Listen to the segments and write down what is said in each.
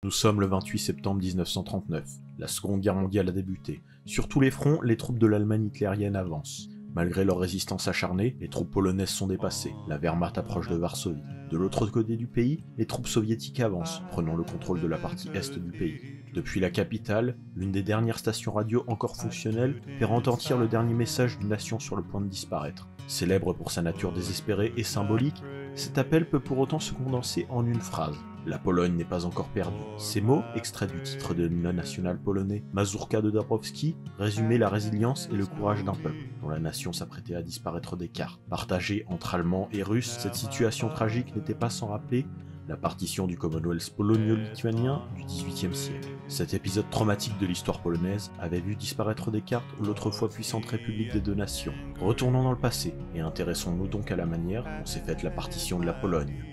Nous sommes le 28 septembre 1939. La Seconde Guerre mondiale a débuté. Sur tous les fronts, les troupes de l'Allemagne hitlérienne avancent. Malgré leur résistance acharnée, les troupes polonaises sont dépassées. La Wehrmacht approche de Varsovie. De l'autre côté du pays, les troupes soviétiques avancent, prenant le contrôle de la partie est du pays. Depuis la capitale, l'une des dernières stations radio encore fonctionnelles fait retentir le dernier message d'une nation sur le point de disparaître. Célèbre pour sa nature désespérée et symbolique, cet appel peut pour autant se condenser en une phrase. La Pologne n'est pas encore perdue. Ces mots, extraits du titre de l'hymne national polonais Mazurka de Dąbrowski, résumaient la résilience et le courage d'un peuple, dont la nation s'apprêtait à disparaître des cartes. Partagée entre Allemands et Russes, cette situation tragique n'était pas sans rappeler la partition du Commonwealth polonio-lituanien du XVIIIe siècle. Cet épisode traumatique de l'histoire polonaise avait vu disparaître des cartes l'autrefois puissante République des deux nations. Retournons dans le passé et intéressons-nous donc à la manière dont s'est faite la partition de la Pologne.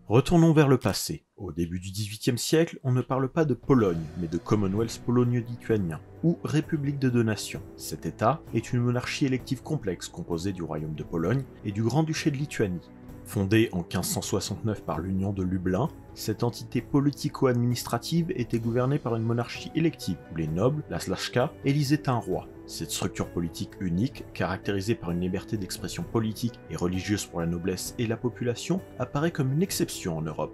Retournons vers le passé. Au début du XVIIIe siècle, on ne parle pas de Pologne, mais de Commonwealth polonio-lituanien, ou République de deux nations. Cet État est une monarchie élective complexe composée du Royaume de Pologne et du Grand-Duché de Lituanie. Fondée en 1569 par l'Union de Lublin, cette entité politico-administrative était gouvernée par une monarchie élective, où les nobles, la Szlachta, élisaient un roi. Cette structure politique unique, caractérisée par une liberté d'expression politique et religieuse pour la noblesse et la population, apparaît comme une exception en Europe.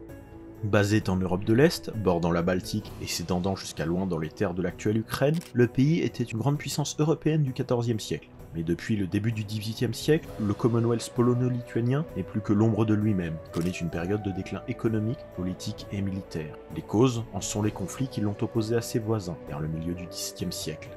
Basée en Europe de l'Est, bordant la Baltique et s'étendant jusqu'à loin dans les terres de l'actuelle Ukraine, le pays était une grande puissance européenne du XIVe siècle. Mais depuis le début du XVIIIe siècle, le Commonwealth polono-lituanien n'est plus que l'ombre de lui-même, connaît une période de déclin économique, politique et militaire. Les causes en sont les conflits qui l'ont opposé à ses voisins vers le milieu du XVIIe siècle.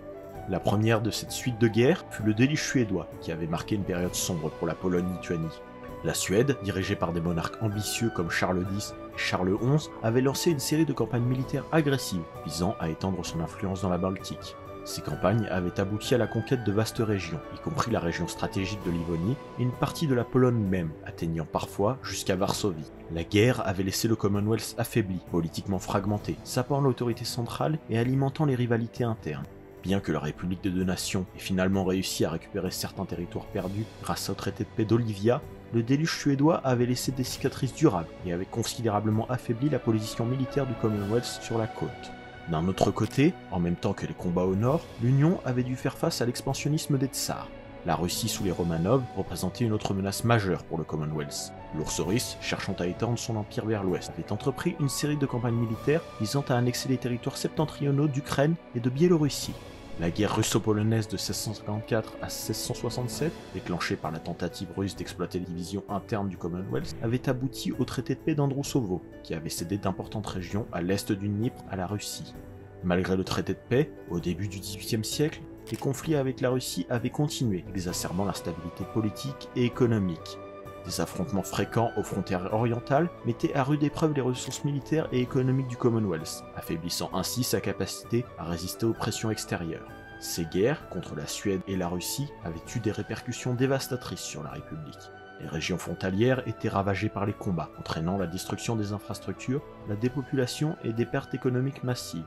La première de cette suite de guerres fut le déluge suédois, qui avait marqué une période sombre pour la Pologne-Lituanie. La Suède, dirigée par des monarques ambitieux comme Charles X et Charles XI, avait lancé une série de campagnes militaires agressives, visant à étendre son influence dans la Baltique. Ces campagnes avaient abouti à la conquête de vastes régions, y compris la région stratégique de Livonie et une partie de la Pologne même, atteignant parfois jusqu'à Varsovie. La guerre avait laissé le Commonwealth affaibli, politiquement fragmenté, sapant l'autorité centrale et alimentant les rivalités internes. Bien que la République des deux nations ait finalement réussi à récupérer certains territoires perdus grâce au traité de paix d'Olivia, le déluge suédois avait laissé des cicatrices durables et avait considérablement affaibli la position militaire du Commonwealth sur la côte. D'un autre côté, en même temps que les combats au nord, l'Union avait dû faire face à l'expansionnisme des tsars. La Russie sous les Romanov représentait une autre menace majeure pour le Commonwealth. L'ours russe, cherchant à étendre son empire vers l'ouest, avait entrepris une série de campagnes militaires visant à annexer les territoires septentrionaux d'Ukraine et de Biélorussie. La guerre russo-polonaise de 1654 à 1667, déclenchée par la tentative russe d'exploiter les divisions internes du Commonwealth, avait abouti au traité de paix d'Androusovo, qui avait cédé d'importantes régions à l'est du Dniepr à la Russie. Malgré le traité de paix, au début du XVIIIe siècle, les conflits avec la Russie avaient continué, exacerbant l'instabilité politique et économique. Des affrontements fréquents aux frontières orientales mettaient à rude épreuve les ressources militaires et économiques du Commonwealth, affaiblissant ainsi sa capacité à résister aux pressions extérieures. Ces guerres, contre la Suède et la Russie, avaient eu des répercussions dévastatrices sur la République. Les régions frontalières étaient ravagées par les combats, entraînant la destruction des infrastructures, la dépopulation et des pertes économiques massives.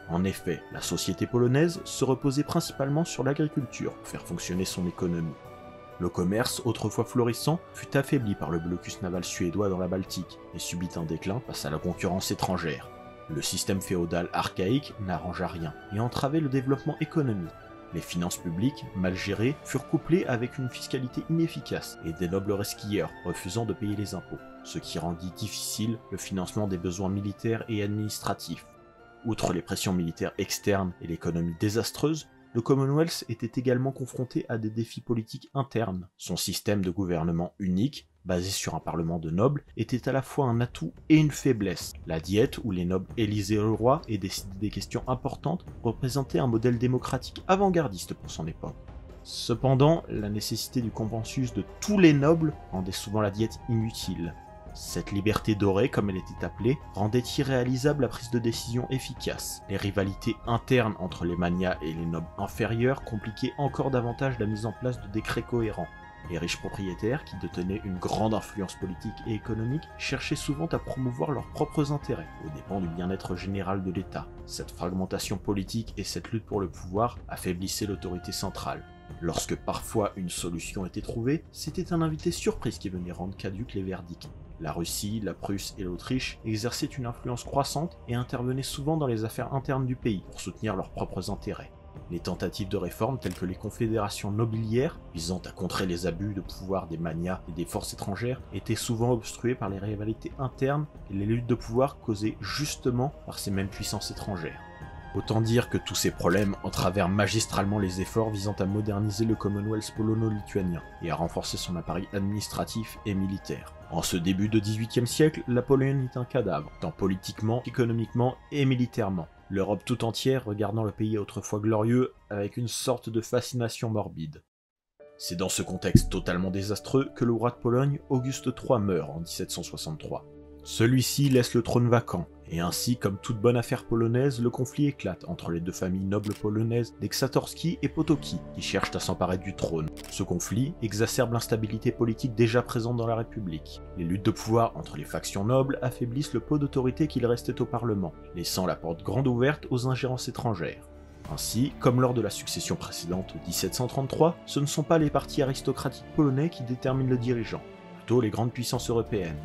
En effet, la société polonaise se reposait principalement sur l'agriculture pour faire fonctionner son économie. Le commerce, autrefois florissant, fut affaibli par le blocus naval suédois dans la Baltique et subit un déclin face à la concurrence étrangère. Le système féodal archaïque n'arrangea rien et entravait le développement économique. Les finances publiques, mal gérées, furent couplées avec une fiscalité inefficace et des nobles resquilleurs refusant de payer les impôts, ce qui rendit difficile le financement des besoins militaires et administratifs. Outre les pressions militaires externes et l'économie désastreuse, le Commonwealth était également confronté à des défis politiques internes. Son système de gouvernement unique, basé sur un parlement de nobles, était à la fois un atout et une faiblesse. La Diète, où les nobles élisaient le roi et décidaient des questions importantes, représentait un modèle démocratique avant-gardiste pour son époque. Cependant, la nécessité du consensus de tous les nobles rendait souvent la Diète inutile. Cette liberté dorée, comme elle était appelée, rendait irréalisable la prise de décision efficace. Les rivalités internes entre les magnats et les nobles inférieurs compliquaient encore davantage la mise en place de décrets cohérents. Les riches propriétaires, qui détenaient une grande influence politique et économique, cherchaient souvent à promouvoir leurs propres intérêts, aux dépens du bien-être général de l'État. Cette fragmentation politique et cette lutte pour le pouvoir affaiblissaient l'autorité centrale. Lorsque parfois une solution était trouvée, c'était un invité surprise qui venait rendre caduques les verdicts. La Russie, la Prusse et l'Autriche exerçaient une influence croissante et intervenaient souvent dans les affaires internes du pays pour soutenir leurs propres intérêts. Les tentatives de réforme telles que les confédérations nobiliaires, visant à contrer les abus de pouvoir des magnats et des forces étrangères, étaient souvent obstruées par les rivalités internes et les luttes de pouvoir causées justement par ces mêmes puissances étrangères. Autant dire que tous ces problèmes entravèrent magistralement les efforts visant à moderniser le Commonwealth polono-lituanien et à renforcer son appareil administratif et militaire. En ce début de XVIIIe siècle, la Pologne est un cadavre, tant politiquement, économiquement et militairement. L'Europe tout entière regardant le pays autrefois glorieux avec une sorte de fascination morbide. C'est dans ce contexte totalement désastreux que le roi de Pologne, Auguste III, meurt en 1763. Celui-ci laisse le trône vacant, et ainsi, comme toute bonne affaire polonaise, le conflit éclate entre les deux familles nobles polonaises des Ksatorski et Potocki, qui cherchent à s'emparer du trône. Ce conflit exacerbe l'instabilité politique déjà présente dans la République. Les luttes de pouvoir entre les factions nobles affaiblissent le peu d'autorité qu'il restait au Parlement, laissant la porte grande ouverte aux ingérences étrangères. Ainsi, comme lors de la succession précédente de 1733, ce ne sont pas les partis aristocratiques polonais qui déterminent le dirigeant, plutôt les grandes puissances européennes.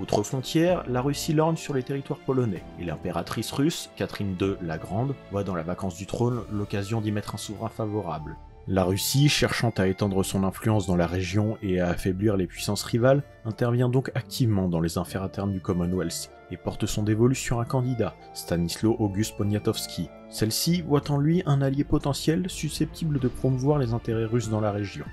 Outre frontières, la Russie lorgne sur les territoires polonais, et l'impératrice russe, Catherine II la Grande, voit dans la vacance du trône l'occasion d'y mettre un souverain favorable. La Russie, cherchant à étendre son influence dans la région et à affaiblir les puissances rivales, intervient donc activement dans les affaires internes du Commonwealth, et porte son dévolu sur un candidat, Stanisław August Poniatowski. Celle-ci voit en lui un allié potentiel susceptible de promouvoir les intérêts russes dans la région.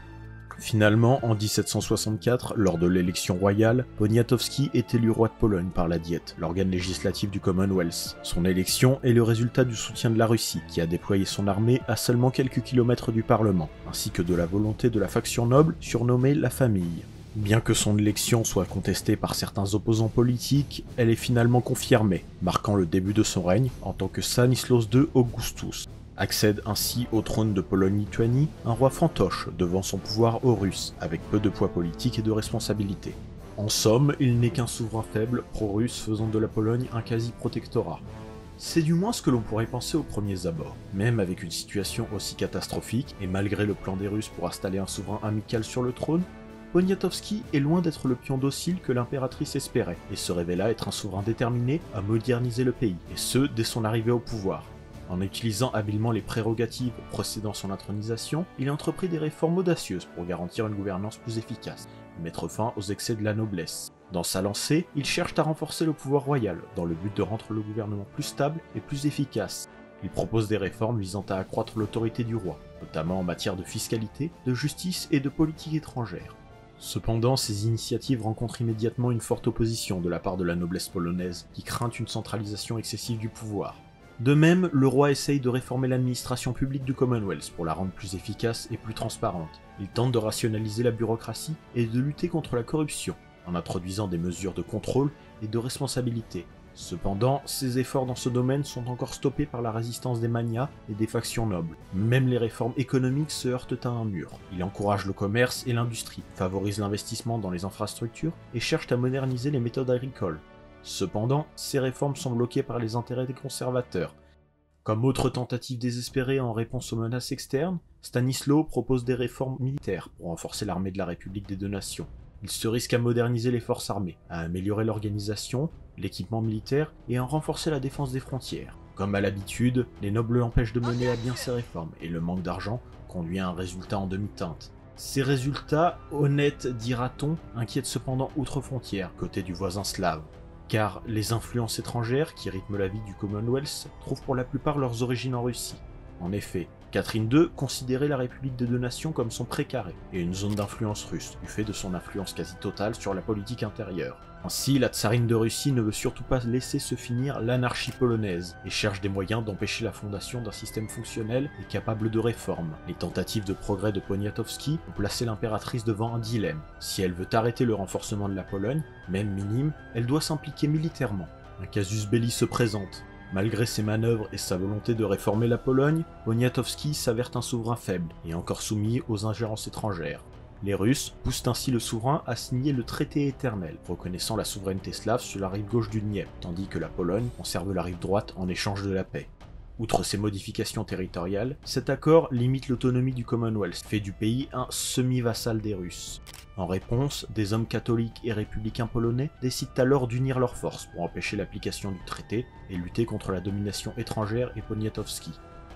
Finalement, en 1764, lors de l'élection royale, Poniatowski est élu roi de Pologne par la Diète, l'organe législatif du Commonwealth. Son élection est le résultat du soutien de la Russie, qui a déployé son armée à seulement quelques kilomètres du Parlement, ainsi que de la volonté de la faction noble surnommée la Famille. Bien que son élection soit contestée par certains opposants politiques, elle est finalement confirmée, marquant le début de son règne en tant que Stanisław II Augustus. Accède ainsi au trône de Pologne-Lituanie un roi fantoche devant son pouvoir aux Russes, avec peu de poids politique et de responsabilité. En somme, il n'est qu'un souverain faible, pro-russe, faisant de la Pologne un quasi-protectorat. C'est du moins ce que l'on pourrait penser aux premiers abords. Même avec une situation aussi catastrophique, et malgré le plan des Russes pour installer un souverain amical sur le trône, Poniatowski est loin d'être le pion docile que l'impératrice espérait, et se révéla être un souverain déterminé à moderniser le pays, et ce, dès son arrivée au pouvoir. En utilisant habilement les prérogatives précédant son intronisation, il entreprit des réformes audacieuses pour garantir une gouvernance plus efficace, et mettre fin aux excès de la noblesse. Dans sa lancée, il cherche à renforcer le pouvoir royal, dans le but de rendre le gouvernement plus stable et plus efficace. Il propose des réformes visant à accroître l'autorité du roi, notamment en matière de fiscalité, de justice et de politique étrangère. Cependant, ces initiatives rencontrent immédiatement une forte opposition de la part de la noblesse polonaise, qui craint une centralisation excessive du pouvoir. De même, le roi essaye de réformer l'administration publique du Commonwealth pour la rendre plus efficace et plus transparente. Il tente de rationaliser la bureaucratie et de lutter contre la corruption, en introduisant des mesures de contrôle et de responsabilité. Cependant, ses efforts dans ce domaine sont encore stoppés par la résistance des magnats et des factions nobles. Même les réformes économiques se heurtent à un mur. Il encourage le commerce et l'industrie, favorise l'investissement dans les infrastructures et cherche à moderniser les méthodes agricoles. Cependant, ces réformes sont bloquées par les intérêts des conservateurs. Comme autre tentative désespérée en réponse aux menaces externes, Stanisław propose des réformes militaires pour renforcer l'armée de la République des deux nations. Il se risque à moderniser les forces armées, à améliorer l'organisation, l'équipement militaire et à renforcer la défense des frontières. Comme à l'habitude, les nobles l'empêchent de mener à bien ces réformes et le manque d'argent conduit à un résultat en demi-teinte. Ces résultats, honnêtes dira-t-on, inquiètent cependant outre-frontières, côté du voisin slave. Car les influences étrangères qui rythment la vie du Commonwealth trouvent pour la plupart leurs origines en Russie. En effet, Catherine II considérait la République des deux nations comme son précaré et une zone d'influence russe, du fait de son influence quasi totale sur la politique intérieure. Ainsi, la tsarine de Russie ne veut surtout pas laisser se finir l'anarchie polonaise et cherche des moyens d'empêcher la fondation d'un système fonctionnel et capable de réforme. Les tentatives de progrès de Poniatowski ont placé l'impératrice devant un dilemme. Si elle veut arrêter le renforcement de la Pologne, même minime, elle doit s'impliquer militairement. Un casus belli se présente. Malgré ses manœuvres et sa volonté de réformer la Pologne, Poniatowski s'avère un souverain faible et encore soumis aux ingérences étrangères. Les Russes poussent ainsi le souverain à signer le traité éternel, reconnaissant la souveraineté slave sur la rive gauche du Dniepr, tandis que la Pologne conserve la rive droite en échange de la paix. Outre ces modifications territoriales, cet accord limite l'autonomie du Commonwealth, fait du pays un semi-vassal des Russes. En réponse, des hommes catholiques et républicains polonais décident alors d'unir leurs forces pour empêcher l'application du traité et lutter contre la domination étrangère et Poniatowski.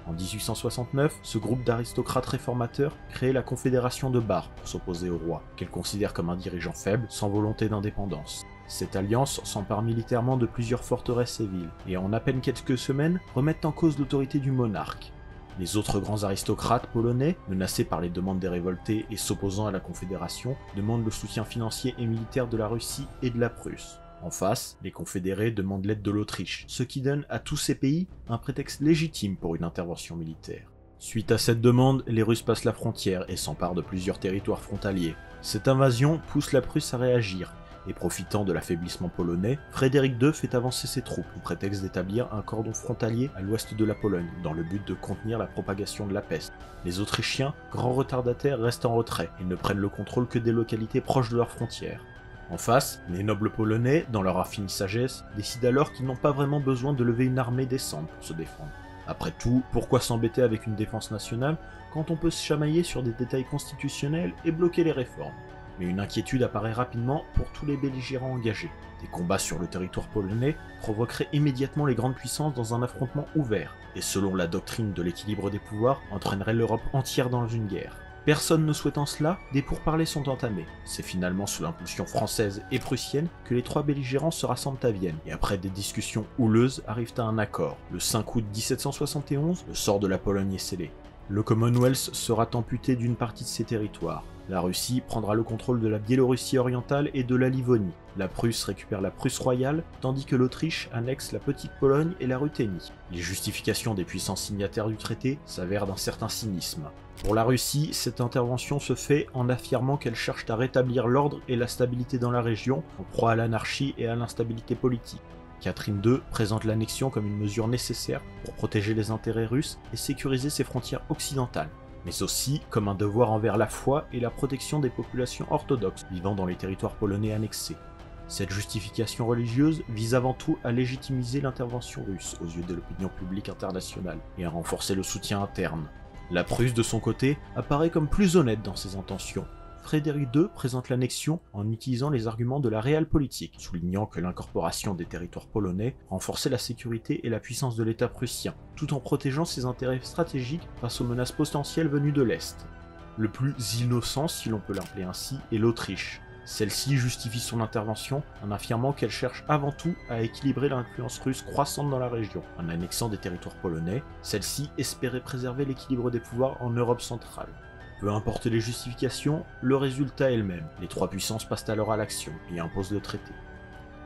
En 1869, ce groupe d'aristocrates réformateurs crée la Confédération de Bar pour s'opposer au roi, qu'elle considère comme un dirigeant faible, sans volonté d'indépendance. Cette alliance s'empare militairement de plusieurs forteresses et villes, et en à peine quelques semaines, remettent en cause l'autorité du monarque. Les autres grands aristocrates polonais, menacés par les demandes des révoltés et s'opposant à la Confédération, demandent le soutien financier et militaire de la Russie et de la Prusse. En face, les confédérés demandent l'aide de l'Autriche, ce qui donne à tous ces pays un prétexte légitime pour une intervention militaire. Suite à cette demande, les Russes passent la frontière et s'emparent de plusieurs territoires frontaliers. Cette invasion pousse la Prusse à réagir, et profitant de l'affaiblissement polonais, Frédéric II fait avancer ses troupes au prétexte d'établir un cordon frontalier à l'ouest de la Pologne, dans le but de contenir la propagation de la peste. Les Autrichiens, grands retardataires, restent en retrait et ne prennent le contrôle que des localités proches de leurs frontières. En face, les nobles polonais, dans leur infinie sagesse, décident alors qu'ils n'ont pas vraiment besoin de lever une armée décente pour se défendre. Après tout, pourquoi s'embêter avec une défense nationale quand on peut se chamailler sur des détails constitutionnels et bloquer les réformes? Mais une inquiétude apparaît rapidement pour tous les belligérants engagés. Des combats sur le territoire polonais provoqueraient immédiatement les grandes puissances dans un affrontement ouvert, et selon la doctrine de l'équilibre des pouvoirs, entraînerait l'Europe entière dans une guerre. Personne ne souhaitant cela, des pourparlers sont entamés. C'est finalement sous l'impulsion française et prussienne que les trois belligérants se rassemblent à Vienne, et après des discussions houleuses, arrivent à un accord. Le 5 août 1771, le sort de la Pologne est scellé. Le Commonwealth sera amputé d'une partie de ses territoires. La Russie prendra le contrôle de la Biélorussie orientale et de la Livonie. La Prusse récupère la Prusse royale, tandis que l'Autriche annexe la Petite Pologne et la Ruthénie. Les justifications des puissances signataires du traité s'avèrent d'un certain cynisme. Pour la Russie, cette intervention se fait en affirmant qu'elle cherche à rétablir l'ordre et la stabilité dans la région, en proie à l'anarchie et à l'instabilité politique. Catherine II présente l'annexion comme une mesure nécessaire pour protéger les intérêts russes et sécuriser ses frontières occidentales, mais aussi comme un devoir envers la foi et la protection des populations orthodoxes vivant dans les territoires polonais annexés. Cette justification religieuse vise avant tout à légitimiser l'intervention russe aux yeux de l'opinion publique internationale et à renforcer le soutien interne. La Prusse, de son côté, apparaît comme plus honnête dans ses intentions. Frédéric II présente l'annexion en utilisant les arguments de la realpolitik, soulignant que l'incorporation des territoires polonais renforçait la sécurité et la puissance de l'État prussien, tout en protégeant ses intérêts stratégiques face aux menaces potentielles venues de l'Est. Le plus innocent, si l'on peut l'appeler ainsi, est l'Autriche. Celle-ci justifie son intervention en affirmant qu'elle cherche avant tout à équilibrer l'influence russe croissante dans la région. En annexant des territoires polonais, celle-ci espérait préserver l'équilibre des pouvoirs en Europe centrale. Peu importe les justifications, le résultat est le même. Les trois puissances passent alors à l'action et imposent le traité.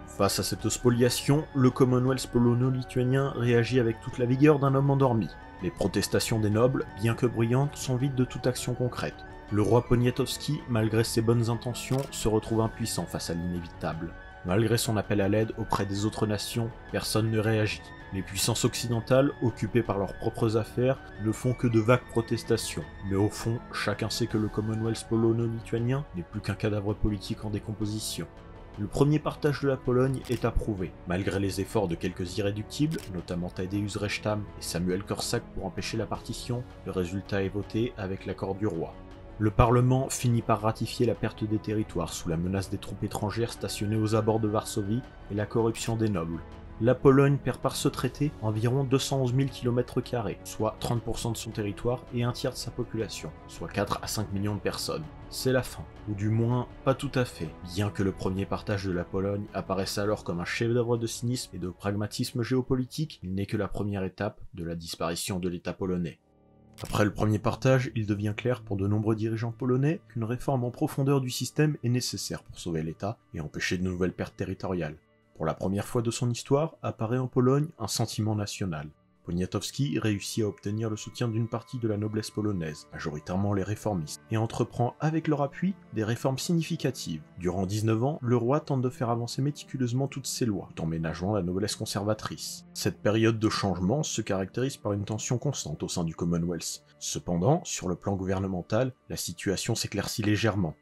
Face à cette spoliation, le Commonwealth polono-lituanien réagit avec toute la vigueur d'un homme endormi. Les protestations des nobles, bien que bruyantes, sont vides de toute action concrète. Le roi Poniatowski, malgré ses bonnes intentions, se retrouve impuissant face à l'inévitable. Malgré son appel à l'aide auprès des autres nations, personne ne réagit. Les puissances occidentales, occupées par leurs propres affaires, ne font que de vagues protestations. Mais au fond, chacun sait que le Commonwealth polono-lituanien n'est plus qu'un cadavre politique en décomposition. Le premier partage de la Pologne est approuvé, malgré les efforts de quelques irréductibles, notamment Tadeusz Rechtam et Samuel Korczak pour empêcher la partition. Le résultat est voté avec l'accord du roi. Le Parlement finit par ratifier la perte des territoires sous la menace des troupes étrangères stationnées aux abords de Varsovie et la corruption des nobles. La Pologne perd par ce traité environ 211 000 km², soit 30% de son territoire et un tiers de sa population, soit 4 à 5 millions de personnes. C'est la fin, ou du moins pas tout à fait, bien que le premier partage de la Pologne apparaisse alors comme un chef-d'œuvre de cynisme et de pragmatisme géopolitique, il n'est que la première étape de la disparition de l'État polonais. Après le premier partage, il devient clair pour de nombreux dirigeants polonais qu'une réforme en profondeur du système est nécessaire pour sauver l'État et empêcher de nouvelles pertes territoriales. Pour la première fois de son histoire, apparaît en Pologne un sentiment national. Poniatowski réussit à obtenir le soutien d'une partie de la noblesse polonaise, majoritairement les réformistes, et entreprend avec leur appui des réformes significatives. Durant 19 ans, le roi tente de faire avancer méticuleusement toutes ses lois, tout en ménageant la noblesse conservatrice. Cette période de changement se caractérise par une tension constante au sein du Commonwealth. Cependant, sur le plan gouvernemental, la situation s'éclaircit légèrement.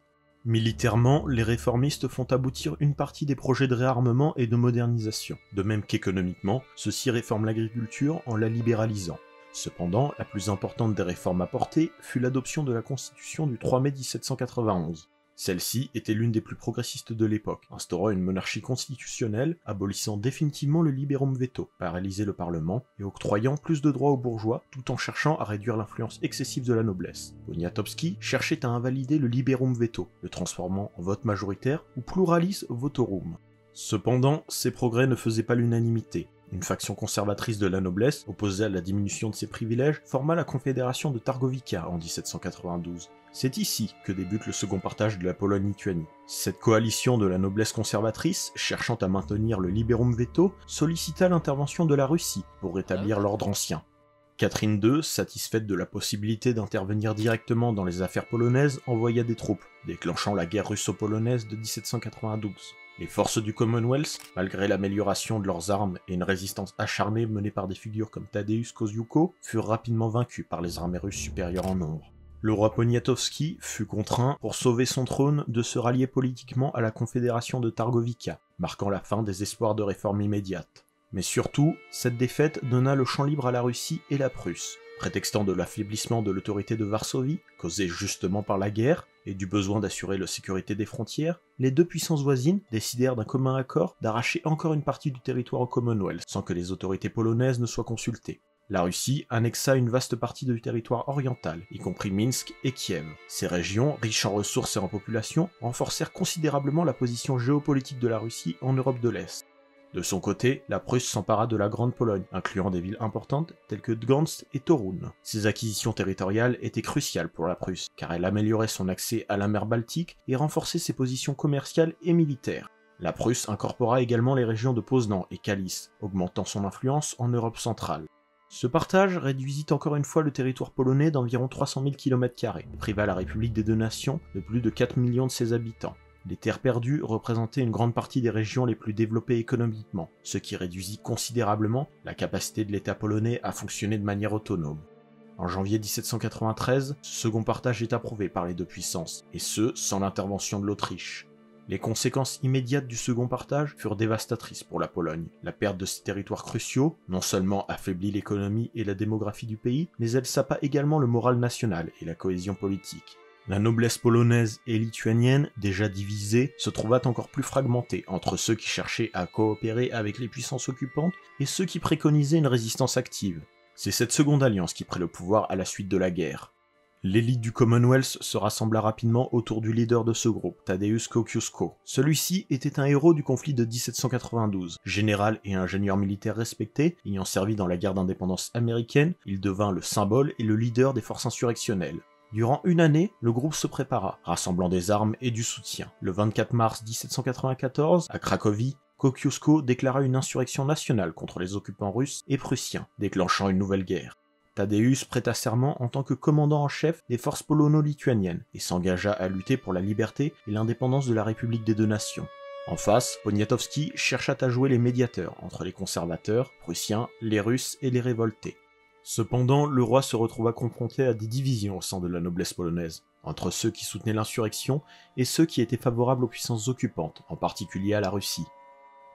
Militairement, les réformistes font aboutir une partie des projets de réarmement et de modernisation. De même qu'économiquement, ceux-ci réforment l'agriculture en la libéralisant. Cependant, la plus importante des réformes apportées fut l'adoption de la Constitution du 3 mai 1791. Celle-ci était l'une des plus progressistes de l'époque, instaurant une monarchie constitutionnelle, abolissant définitivement le liberum veto, paralysant le Parlement et octroyant plus de droits aux bourgeois, tout en cherchant à réduire l'influence excessive de la noblesse. Poniatowski cherchait à invalider le liberum veto, le transformant en vote majoritaire ou pluralis votorum. Cependant, ces progrès ne faisaient pas l'unanimité. Une faction conservatrice de la noblesse, opposée à la diminution de ses privilèges, forma la Confédération de Targovica en 1792. C'est ici que débute le second partage de la Pologne-Lituanie. Cette coalition de la noblesse conservatrice, cherchant à maintenir le liberum veto, sollicita l'intervention de la Russie pour rétablir l'ordre ancien. Catherine II, satisfaite de la possibilité d'intervenir directement dans les affaires polonaises, envoya des troupes, déclenchant la guerre russo-polonaise de 1792. Les forces du Commonwealth, malgré l'amélioration de leurs armes et une résistance acharnée menée par des figures comme Tadeusz Kościuszko, furent rapidement vaincus par les armées russes supérieures en nombre. Le roi Poniatowski fut contraint, pour sauver son trône, de se rallier politiquement à la Confédération de Targovica, marquant la fin des espoirs de réforme immédiate. Mais surtout, cette défaite donna le champ libre à la Russie et la Prusse, prétextant de l'affaiblissement de l'autorité de Varsovie, causée justement par la guerre, et du besoin d'assurer la sécurité des frontières, les deux puissances voisines décidèrent d'un commun accord d'arracher encore une partie du territoire au Commonwealth, sans que les autorités polonaises ne soient consultées. La Russie annexa une vaste partie du territoire oriental, y compris Minsk et Kiev. Ces régions, riches en ressources et en population, renforcèrent considérablement la position géopolitique de la Russie en Europe de l'Est. De son côté, la Prusse s'empara de la Grande Pologne, incluant des villes importantes telles que Gdansk et Toruń. Ces acquisitions territoriales étaient cruciales pour la Prusse, car elles amélioraient son accès à la mer Baltique et renforçaient ses positions commerciales et militaires. La Prusse incorpora également les régions de Poznan et Kalisz, augmentant son influence en Europe centrale. Ce partage réduisit encore une fois le territoire polonais d'environ 300 000 km² et priva la République des Deux Nations de plus de 4 millions de ses habitants. Les terres perdues représentaient une grande partie des régions les plus développées économiquement, ce qui réduisit considérablement la capacité de l'État polonais à fonctionner de manière autonome. En janvier 1793, ce second partage est approuvé par les deux puissances, et ce, sans l'intervention de l'Autriche. Les conséquences immédiates du second partage furent dévastatrices pour la Pologne. La perte de ces territoires cruciaux, non seulement affaiblit l'économie et la démographie du pays, mais elle sapa également le moral national et la cohésion politique. La noblesse polonaise et lituanienne, déjà divisée, se trouva encore plus fragmentée entre ceux qui cherchaient à coopérer avec les puissances occupantes et ceux qui préconisaient une résistance active. C'est cette seconde alliance qui prit le pouvoir à la suite de la guerre. L'élite du Commonwealth se rassembla rapidement autour du leader de ce groupe, Tadeusz Kościuszko. Celui-ci était un héros du conflit de 1792. Général et ingénieur militaire respecté, ayant servi dans la guerre d'indépendance américaine, il devint le symbole et le leader des forces insurrectionnelles. Durant une année, le groupe se prépara, rassemblant des armes et du soutien. Le 24 mars 1794, à Cracovie, Kościuszko déclara une insurrection nationale contre les occupants russes et prussiens, déclenchant une nouvelle guerre. Tadeusz prêta serment en tant que commandant en chef des forces polono-lituaniennes et s'engagea à lutter pour la liberté et l'indépendance de la République des Deux Nations. En face, Poniatowski chercha à jouer les médiateurs entre les conservateurs, prussiens, les Russes et les révoltés. Cependant, le roi se retrouva confronté à des divisions au sein de la noblesse polonaise, entre ceux qui soutenaient l'insurrection et ceux qui étaient favorables aux puissances occupantes, en particulier à la Russie.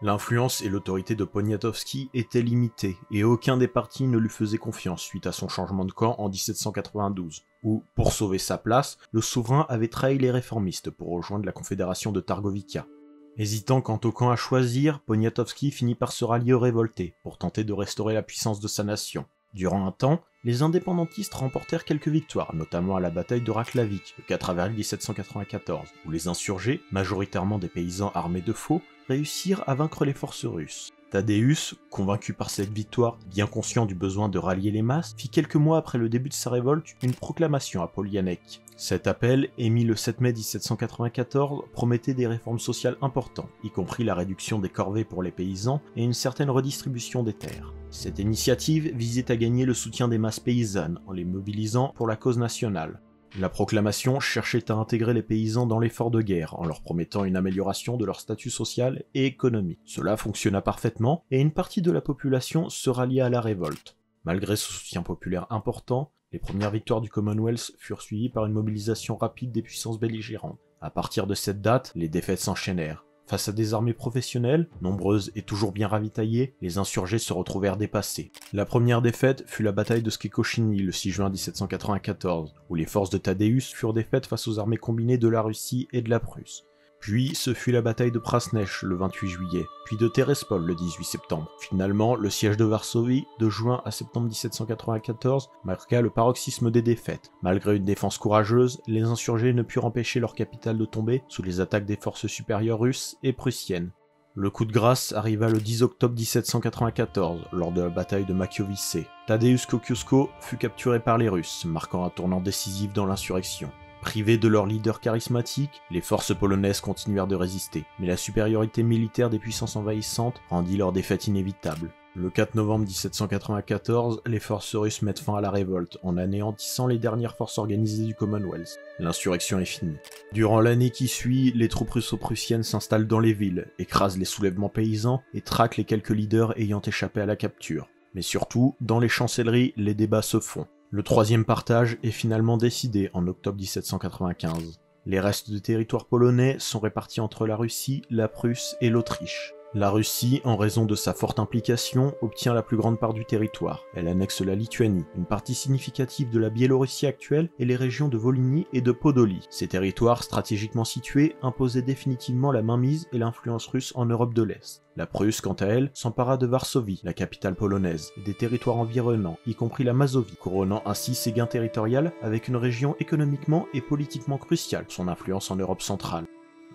L'influence et l'autorité de Poniatowski étaient limitées, et aucun des partis ne lui faisait confiance suite à son changement de camp en 1792, où, pour sauver sa place, le souverain avait trahi les réformistes pour rejoindre la Confédération de Targovica. Hésitant quant au camp à choisir, Poniatowski finit par se rallier aux révoltés, pour tenter de restaurer la puissance de sa nation. Durant un temps, les indépendantistes remportèrent quelques victoires, notamment à la bataille de Raklavik, le 4 avril 1794, où les insurgés, majoritairement des paysans armés de faux, réussirent à vaincre les forces russes. Tadeusz, convaincu par cette victoire, bien conscient du besoin de rallier les masses, fit quelques mois après le début de sa révolte une proclamation à Polianek. Cet appel, émis le 7 mai 1794, promettait des réformes sociales importantes, y compris la réduction des corvées pour les paysans et une certaine redistribution des terres. Cette initiative visait à gagner le soutien des masses paysannes en les mobilisant pour la cause nationale. La proclamation cherchait à intégrer les paysans dans l'effort de guerre en leur promettant une amélioration de leur statut social et économique. Cela fonctionna parfaitement et une partie de la population se rallia à la révolte. Malgré ce soutien populaire important, les premières victoires du Commonwealth furent suivies par une mobilisation rapide des puissances belligérantes. À partir de cette date, les défaites s'enchaînèrent. Face à des armées professionnelles, nombreuses et toujours bien ravitaillées, les insurgés se retrouvèrent dépassés. La première défaite fut la bataille de Skekochiny le 6 juin 1794, où les forces de Tadeusz furent défaites face aux armées combinées de la Russie et de la Prusse. Puis ce fut la bataille de Prasnech le 28 juillet, puis de Terespol le 18 septembre. Finalement, le siège de Varsovie, de juin à septembre 1794, marqua le paroxysme des défaites. Malgré une défense courageuse, les insurgés ne purent empêcher leur capitale de tomber sous les attaques des forces supérieures russes et prussiennes. Le coup de grâce arriva le 10 octobre 1794, lors de la bataille de Makiovice. Tadeusz Kościuszko fut capturé par les Russes, marquant un tournant décisif dans l'insurrection. Privés de leur leader charismatique, les forces polonaises continuèrent de résister, mais la supériorité militaire des puissances envahissantes rendit leur défaite inévitable. Le 4 novembre 1794, les forces russes mettent fin à la révolte en anéantissant les dernières forces organisées du Commonwealth. L'insurrection est finie. Durant l'année qui suit, les troupes russo-prussiennes s'installent dans les villes, écrasent les soulèvements paysans et traquent les quelques leaders ayant échappé à la capture. Mais surtout, dans les chancelleries, les débats se font. Le troisième partage est finalement décidé en octobre 1795. Les restes de territoire polonais sont répartis entre la Russie, la Prusse et l'Autriche. La Russie, en raison de sa forte implication, obtient la plus grande part du territoire. Elle annexe la Lituanie, une partie significative de la Biélorussie actuelle et les régions de Volhynie et de Podolie. Ces territoires stratégiquement situés imposaient définitivement la mainmise et l'influence russe en Europe de l'Est. La Prusse, quant à elle, s'empara de Varsovie, la capitale polonaise, et des territoires environnants, y compris la Mazovie, couronnant ainsi ses gains territoriaux avec une région économiquement et politiquement cruciale, son influence en Europe centrale.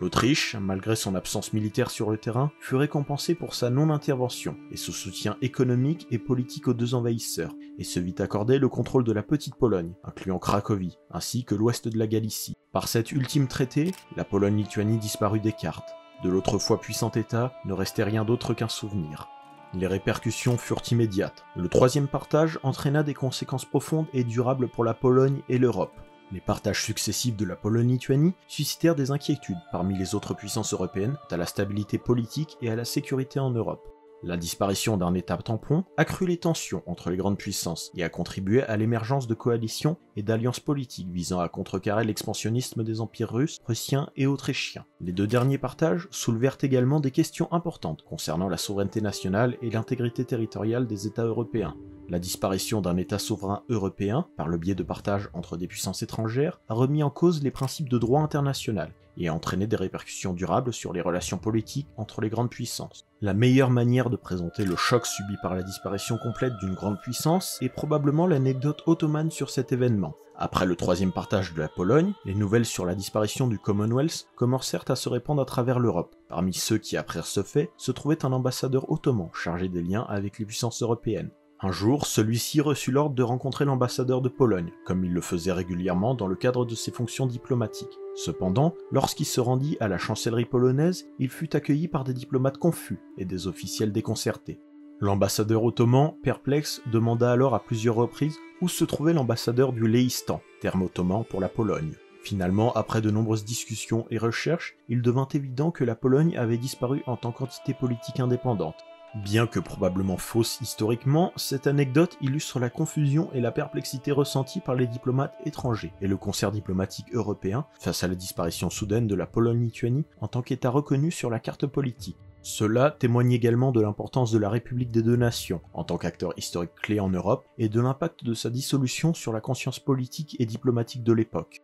L'Autriche, malgré son absence militaire sur le terrain, fut récompensée pour sa non-intervention et son soutien économique et politique aux deux envahisseurs, et se vit accorder le contrôle de la petite Pologne, incluant Cracovie, ainsi que l'ouest de la Galicie. Par cet ultime traité, la Pologne-Lituanie disparut des cartes. De l'autrefois puissant État ne restait rien d'autre qu'un souvenir. Les répercussions furent immédiates. Le troisième partage entraîna des conséquences profondes et durables pour la Pologne et l'Europe. Les partages successifs de la Pologne-Lituanie suscitèrent des inquiétudes parmi les autres puissances européennes quant à la stabilité politique et à la sécurité en Europe. La disparition d'un État tampon accrut les tensions entre les grandes puissances et a contribué à l'émergence de coalitions et d'alliances politiques visant à contrecarrer l'expansionnisme des empires russes, prussiens et autrichiens. Les deux derniers partages soulevèrent également des questions importantes concernant la souveraineté nationale et l'intégrité territoriale des États européens. La disparition d'un État souverain européen, par le biais de partage entre des puissances étrangères, a remis en cause les principes de droit international et a entraîné des répercussions durables sur les relations politiques entre les grandes puissances. La meilleure manière de présenter le choc subi par la disparition complète d'une grande puissance est probablement l'anecdote ottomane sur cet événement. Après le troisième partage de la Pologne, les nouvelles sur la disparition du Commonwealth commencèrent à se répandre à travers l'Europe. Parmi ceux qui apprirent ce fait, se trouvait un ambassadeur ottoman chargé des liens avec les puissances européennes. Un jour, celui-ci reçut l'ordre de rencontrer l'ambassadeur de Pologne, comme il le faisait régulièrement dans le cadre de ses fonctions diplomatiques. Cependant, lorsqu'il se rendit à la chancellerie polonaise, il fut accueilli par des diplomates confus et des officiels déconcertés. L'ambassadeur ottoman, perplexe, demanda alors à plusieurs reprises où se trouvait l'ambassadeur du Lehistan, terme ottoman pour la Pologne. Finalement, après de nombreuses discussions et recherches, il devint évident que la Pologne avait disparu en tant qu'entité politique indépendante. Bien que probablement fausse historiquement, cette anecdote illustre la confusion et la perplexité ressenties par les diplomates étrangers et le concert diplomatique européen face à la disparition soudaine de la Pologne-Lituanie en tant qu'État reconnu sur la carte politique. Cela témoigne également de l'importance de la République des deux nations en tant qu'acteur historique clé en Europe et de l'impact de sa dissolution sur la conscience politique et diplomatique de l'époque.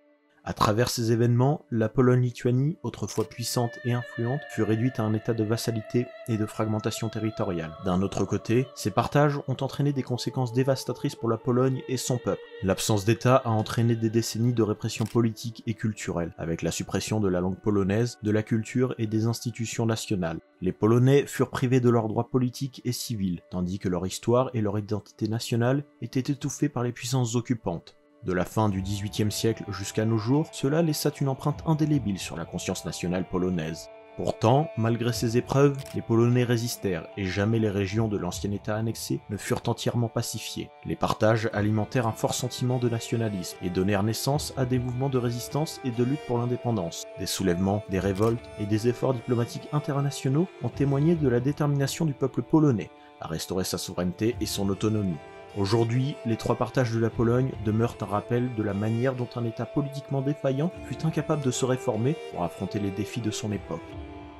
À travers ces événements, la Pologne-Lituanie, autrefois puissante et influente, fut réduite à un état de vassalité et de fragmentation territoriale. D'un autre côté, ces partages ont entraîné des conséquences dévastatrices pour la Pologne et son peuple. L'absence d'État a entraîné des décennies de répression politique et culturelle, avec la suppression de la langue polonaise, de la culture et des institutions nationales. Les Polonais furent privés de leurs droits politiques et civils, tandis que leur histoire et leur identité nationale étaient étouffées par les puissances occupantes. De la fin du XVIIIe siècle jusqu'à nos jours, cela laissa une empreinte indélébile sur la conscience nationale polonaise. Pourtant, malgré ces épreuves, les Polonais résistèrent et jamais les régions de l'ancien État annexé ne furent entièrement pacifiées. Les partages alimentèrent un fort sentiment de nationalisme et donnèrent naissance à des mouvements de résistance et de lutte pour l'indépendance. Des soulèvements, des révoltes et des efforts diplomatiques internationaux ont témoigné de la détermination du peuple polonais à restaurer sa souveraineté et son autonomie. Aujourd'hui, les trois partages de la Pologne demeurent un rappel de la manière dont un État politiquement défaillant fut incapable de se réformer pour affronter les défis de son époque.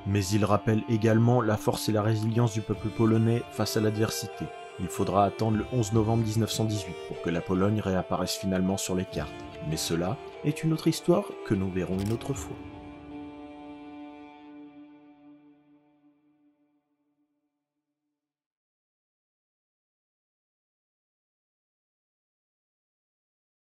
Mais ils rappellent également la force et la résilience du peuple polonais face à l'adversité. Il faudra attendre le 11 novembre 1918 pour que la Pologne réapparaisse finalement sur les cartes. Mais cela est une autre histoire que nous verrons une autre fois.